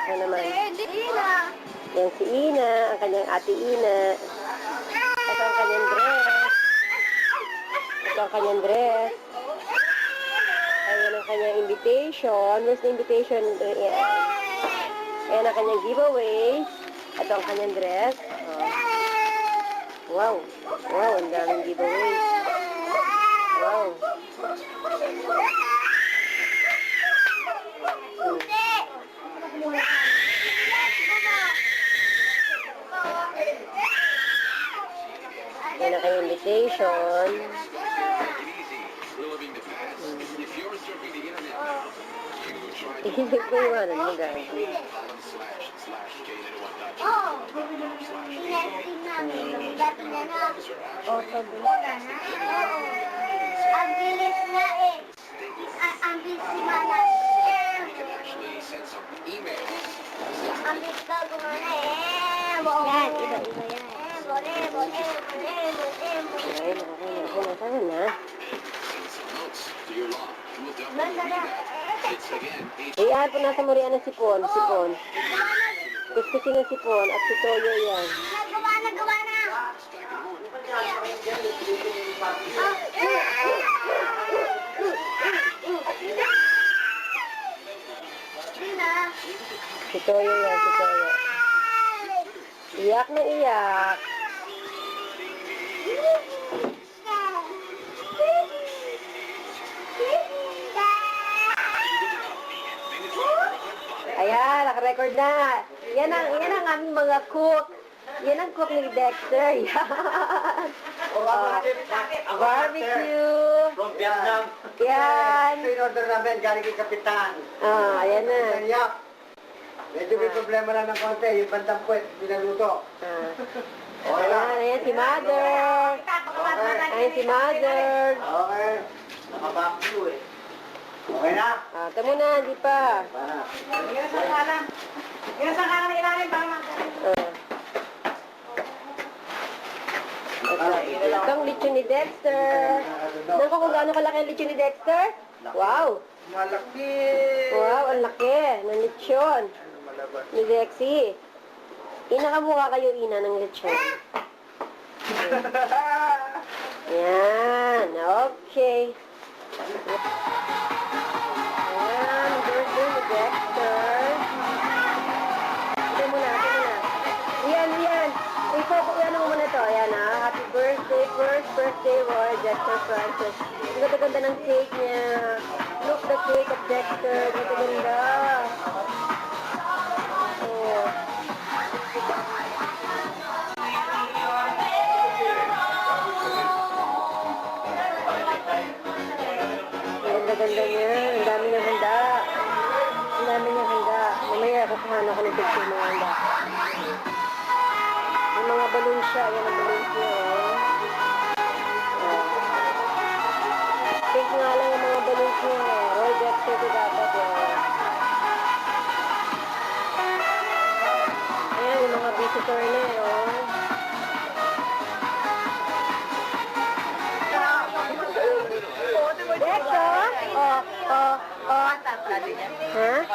anak na naman. Yan si Ina, ang kanyang ate Ina. Ito ang kanyang dress. Ito ang kanyang dress. Ayan ang kanyang invitation. Where's the invitation? Ayan ang kanyang giveaway. Ito ang kanyang dress. Wow. Wow, ang daming giveaway. Wow. Yan ang kanyang invitation. Hindi ko iwanan mo, guys. Oh, sabi. Ang bilis na eh. Ang bilis si Mana. Ang bilis na gumana eh. Yan, iba-iba yan. Ay, nakakaya na. Iyan po nasa Morian ng sipon. Kuskusin ng sipon at si Toyo yan. Nagawa na. Si Toyo yan, si Toyo. Iyak na iyak. Ayan, naka-record na. Yan ang aming mga cook. Yan ang cook ni Dexter. Yan. Barbecue. From Vietnam. Yan. Ito in order namin, galing kay Kapitan. Ayan na. Yak. Medyo may problema lang ng konti. Yung bandang puwet, pinaluto. Ayan si Mother. Ayan si Mother. Okay. Naka-back eh. Okay na? Ito muna, hindi pa. Para. Yan sa kanan ng ilalim para Ito ang lechon ni Dexter. Nang kung gaano kalaki ang lechon ni Dexter? Wow! Malaki. Wow, ang laki ng lechon ni Dexy. Inakamukha kayo, Ina, ng lechon. Yan, okay. Ayan, birthday ni Dexter. Ito muna. Yan. Yan mo muna to. Ayan happy birthday, first birthday, Roy Dexter Francis. Ang ganda-ganda ng cake niya. Look, the cake of Dexter. Ganda-ganda. Oh. Ganda-ganda niya. Ang dami niyang handa. Mamaya, kukuhan ako ng picture mga handa. May mga balloon siya. Yan ang balloon siya. Pink nga lang yung mga balloon siya. Roy Dexter ko dapat. Ayan, yung mga visitor na Dexter? Ha?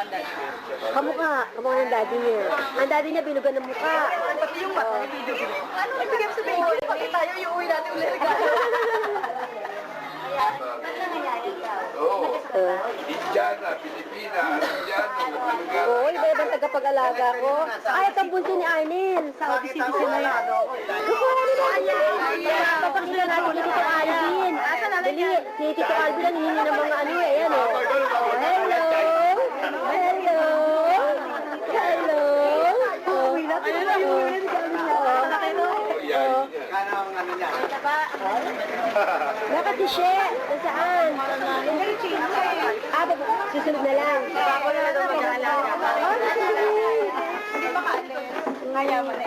Kamukha ng daddy niya. Ang daddy niya binugan ng mukha. Pati yung mata ni video. Ano ibigay mo sa baby? Pati tayo yung uwi natin ulit regalo. Indiana, Pilipina, Indiano, Bulgaro. Oo, iba-ibang tagapag-alaga ko. Ay, ito ang bunso ni Arnel. Sa office citizen na yan. Kukuha nila Arnel. Papakita natin ni Tito Alvin. Dali, si Tito Alvin ang hihingi ng mga ano eh. Ayan o. Hello. Naka-t-shirt. Saan? Susunod na lang. Ako na lang mag-aalaga. Hindi pa kaalis. Kaya mo na.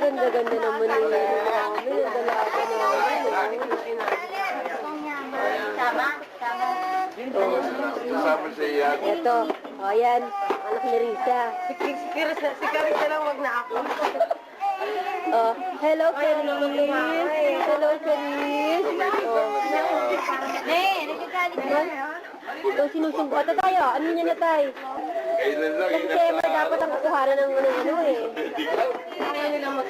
Ganda-ganda naman nila. Minadalaga naman. Tama? Kasama sa iyan. Ito. O, ayan. Anak ni Risa. Si Carissa lang, wag na ako. Oh, hello, Clarice. Hello, Clarice. Oh. Hey, nagkakalit na. Ito sinusumbo. Ito tayo. Ano niya na tayo? Kailan lang Kasi Emma dapat ang kukuhanan ng ano eh.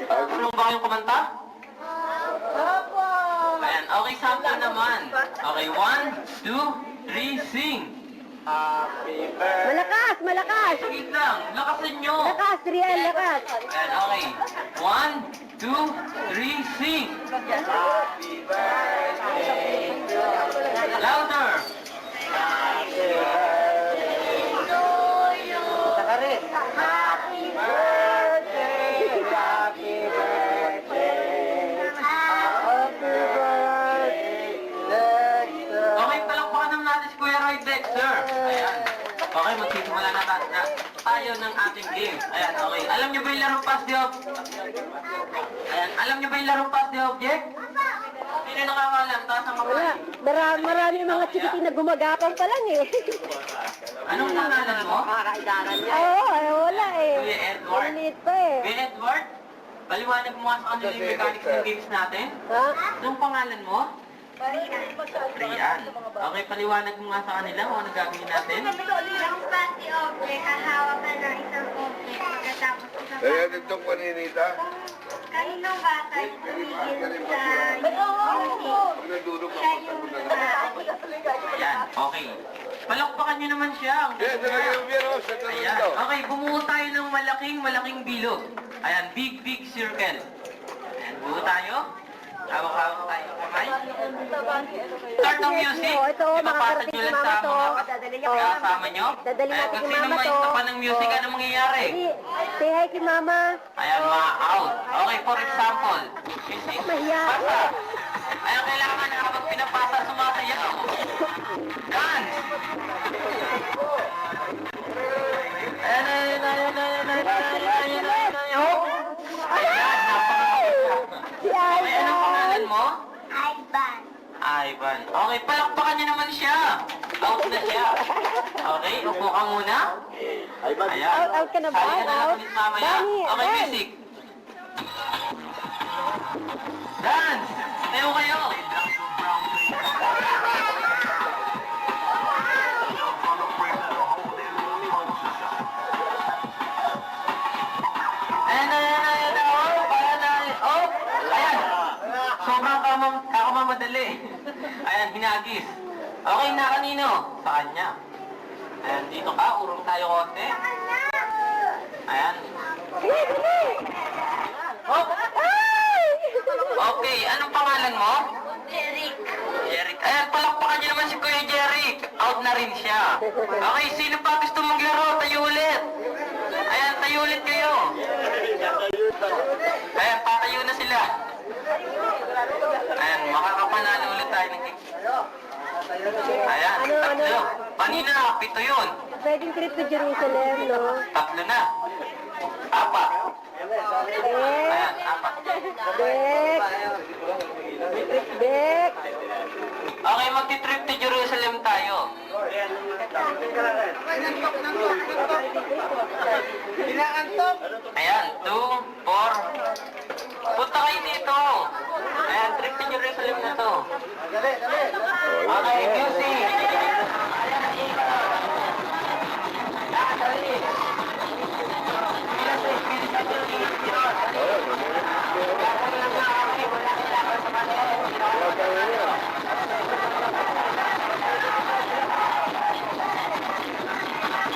Tulong ba kayong kumanta? Opo! Ayan, okay, sample naman. Okay, 1, 2, 3, sing! Malakas! Malakas! Wait lang, lakasan nyo! Lakas! Rian! Lakas! Ayan, okay. 1, 2, 3, sing! Louder! Saka rin. Happy birthday! Happy birthday. Happy birthday, Dexter. Okay, palakpakan naman natin si Kuya Roy Dexter. Ayan. Okay, magsisimula na tayo ng ating game. Ayan, okay. Alam niyo ba yung laro pass the object? Ayan, alam niyo ba yung laro pass the object? Sino nakakalam? Taas ang Wala. kamay. Marami mga chikitin na gumagapang pa lang eh. Anong pangalan mo? Oo, wala eh. Kuya Edward. Maliit pa eh. Kuya Edward, paliwanag mo nga sa kanila yung mechanics ng games natin. Ha? Anong pangalan mo? Rian. Okay, paliwanag mo nga sa kanila kung ano gagawin natin. Ang pati object, hahawak ka ng isang object, pagkatapos isang Kaya nitong paninita, kaninong bata tumigil sa pag nandurog siya ako, yung Ayan, okay. Palakpakan nyo naman siya. Ang Yan, ganda. talaga yung biro, sa tanong Ayan, ito. okay, bumuo tayo ng malaking bilog. Ayan, big circle. Ayan, buo tayo. Hawak-hawak tayo ng kamay. Start ng music. Ito, Ipapasa nyo lang sa mga kasama nyo. Dadali Ayan, natin kung kay sino mama may to. tapan ng music, ano mangyayari? Say hi kay mama. Ayan, ma-out. Okay, for example, music, Mahiya. pasa. Ayan, kailangan na kapag pinapasa, sumasayaw. Dance! Ayan, napakakapit. Si Okay, anong pangalan Ivan. mo? Ivan. Ivan. Okay, palakpakan niyo naman siya. Out na siya. Okay, upo ka muna. Ayan. Out ka na ba? Sali ka na lang Out? ulit mamaya. Dani, Okay, Dan. music. Dance! Tayo kayo. Ayan. Oh, ayan. Oh, ayan. Sobrang kamamadali. Ayan, hinagis. Okay na kanino? Sa kanya. Ayan, dito ka. Urong tayo konti. Ayan. Oh, okay, anong pangalan mo? Eric. Jeric. Ayan, palakpakan niyo naman si Kuya Jeric. Out na rin siya. Okay, sino pa gusto maglaro? Tayo ulit. Ayan, tayo ulit kayo. Ayan, patayo na sila. Ayan, makakapanalo ulit tayo ng game. Ayan, Ano? tatlo. Kanina, 7 yun. Pwedeng trip to Jerusalem, no? 3 na. 4. Dek. Ayan, 4. Dek. Dek. Okay, magti-trip to Jerusalem tayo. Ayan, 2, 4. Punta kayo dito. Ayan, trip to Jerusalem na to. Okay, music.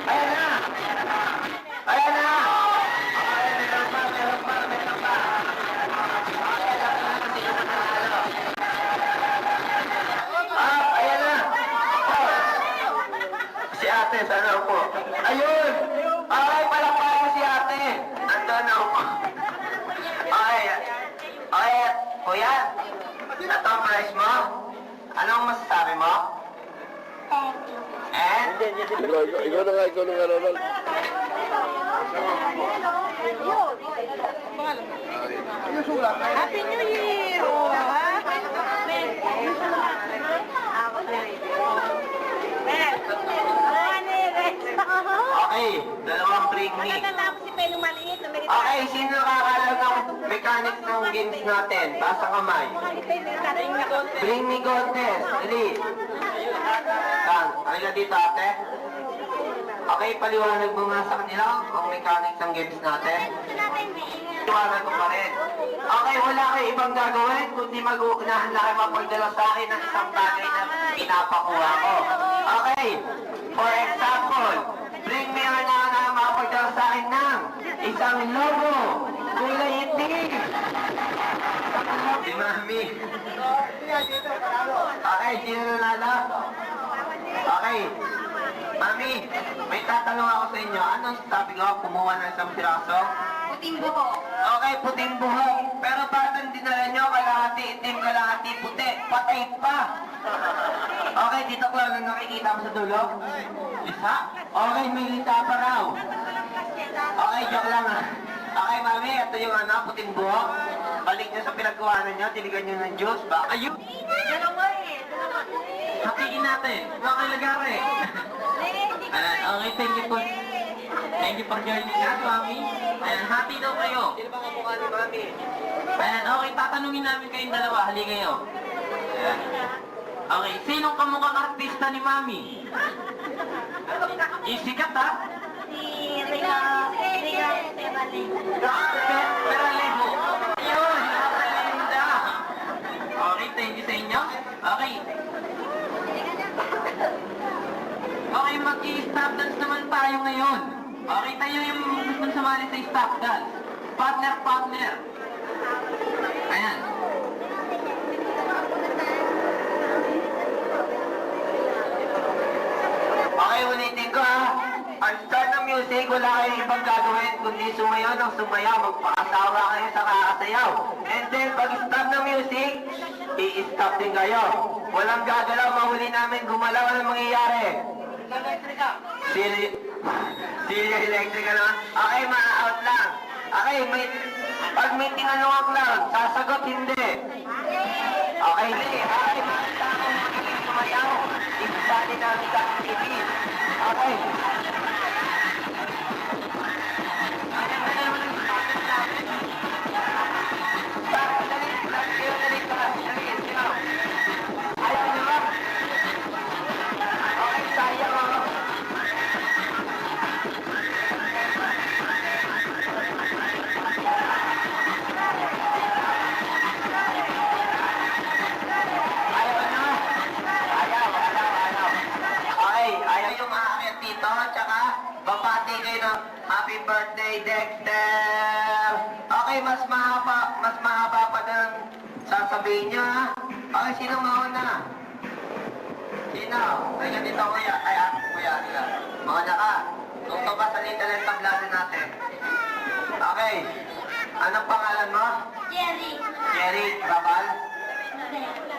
Ayan na! Ayan na! Ayan na! Si ate, sana po. Ayun! Ay, palakpakan mo si ate. Nandun ako po. Okay. Okay, kuya. Ito ang price mo. Anong masasabi mo? Thank you. And? Ikaw na nga, Ronald. Happy New Year! Oh, ha? Okay, dalawang bring me. Natapos si Pelo maliit na may Okay, sino nakakalam ng mechanics ng games natin? Taas ang kamay. Bring me contest. Dali. Halika dito, ate. Okay, paliwanag mo nga sa kanila ang mechanics ng games natin. Paliwanag mo pa rin. Okay, wala kayo ibang gagawin kundi mag-uunahan lang kayo mapagdala sa akin ng isang bagay na pinapakuha ko. Okay, for example, bring me on na mapagdala sa akin ng isang logo, kulay itim. Si Mami. Okay, sino nanalo? Okay. Mami, may tatanong ako sa inyo. Anong sabi ko? Kumuha ng isang piraso? Puting buhok. Okay, puting buhok. Pero parang dinala nyo, kalahati itim, kalahati puti. Patay pa. Okay, dito ko lang nakikita mo sa dulo. Isa? Okay, may lita pa raw. Okay, joke lang ha. Okay, Mami, ito yung puting buhok. Balik nyo sa pinagkuhanan nyo, tiligan nyo ng juice. Ba? Ayun! Dalawa eh. Hatiin natin. Huwag kayo lagari. Okay, thank you for joining us, Mami. Ayan, hati daw kayo. Sino ba kamukha ni Mami? Ayan, okay, tatanungin namin kayong dalawa. Hali kayo. Ayan. Okay, sinong kamukhang artista ni Mami? Isikat ha? Si Riga Peralejo. Ayun, Peralenda. Okay, thank you sa inyo. Okay. Okay, mag-i-stop dance naman tayo ngayon. Okay, tayo yung gusto sumali sa stop dance. Partner, partner. Ayan. Okay, ulitin ko ha. Ang start ng music, wala kayong ibang gagawin kundi sumayaw ng sumayaw. Magpakasawa kayo sa kakasayaw. And then, pag stop ng music, i-stop din kayo. Walang gagalaw, mahuli namin gumalaw. Anong mangyayari? Siri electric na. Okay, ma-out lang. Okay, pag may tinanong lang, sasagot hindi. Okay, hindi. Okay, makita ko magiging sumayaw. Ibigay namin sa TV. Okay. Babati kayo ng happy birthday, Dexter! Okay, mas mahaba pa ng sasabihin niyo, ha? Okay, sino mauna? Sino? Ay, ganito, kuya. Ay, kuya, sila. Mauna ka. Kung ito ba sa talent paglasin natin? Okay. Anong pangalan mo? Jerry. Jerry Rabal?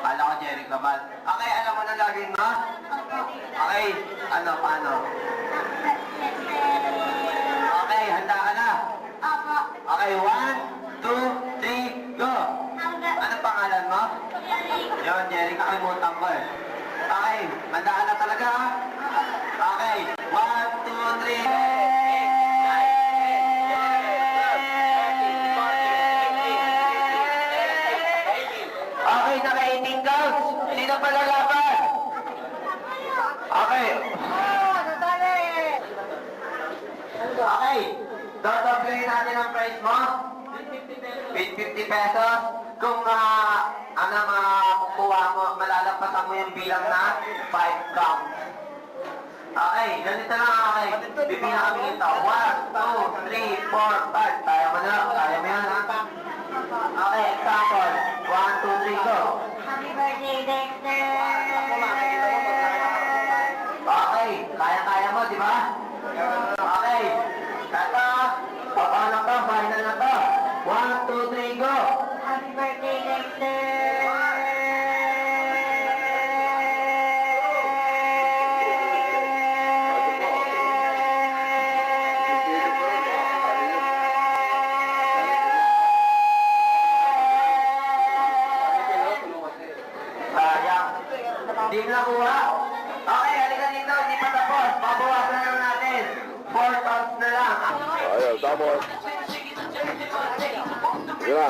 Kala ko Jerry Rabal. Okay, alam mo na laging mo? Okay, paano? Okay, handa ka na? Opo. Okay, 1, 2, 3, go! Ano pangalan mo? Jerry. Yun, Jerry, kakalimutan ko eh. Okay, handa ka na talaga ha? Okay, 1, 2, 3. Okay, naka-18 counts. Sino pa lalaban? Okay. Okay, dodoble natin ang price mo. 50 pesos. Kung makukuha mo, malalampasan mo yung bilang na 5 counts. Okay, ganito lang okay. Bibila kami ito. 1, 2, 3, 4, 5. Kaya mo na. Kaya mo yan ha. Okay, example. 1, 2, 3, go. Happy birthday, Dexter. Okay, kaya mo, di ba? Okay, kata. Paano to? Final na to. 1, 2, 3, go. Happy birthday, Dexter. Sayang. Di nakuha. Okay, halika dito. Hindi pa tapos. Babawasan lang natin. 4 counts na lang. Ayun, tapos. Sige na.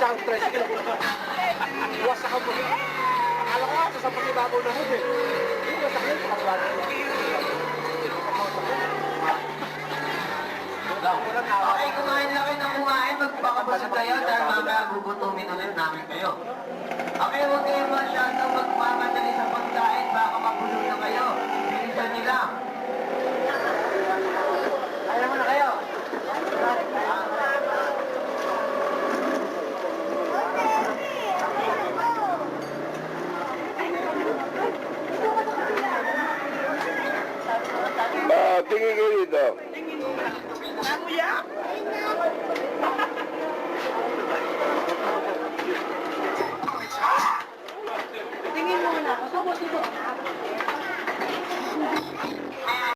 ang tricycle. Wasak ang buhay. Akala ko nga, sasampag ibabaw na huli. Yung wasak yun, pakabago. Okay, kumain lang kayo ng kumain. Magpakabusog kayo dahil mamaya gugutumin ulit namin kayo. Okay, huwag kayo masyadong magmamadali sa pagkain. Baka magulo na kayo. Bilisan nyo lang. Kaya mo na kayo. Tingin kayo dito. Nanguya.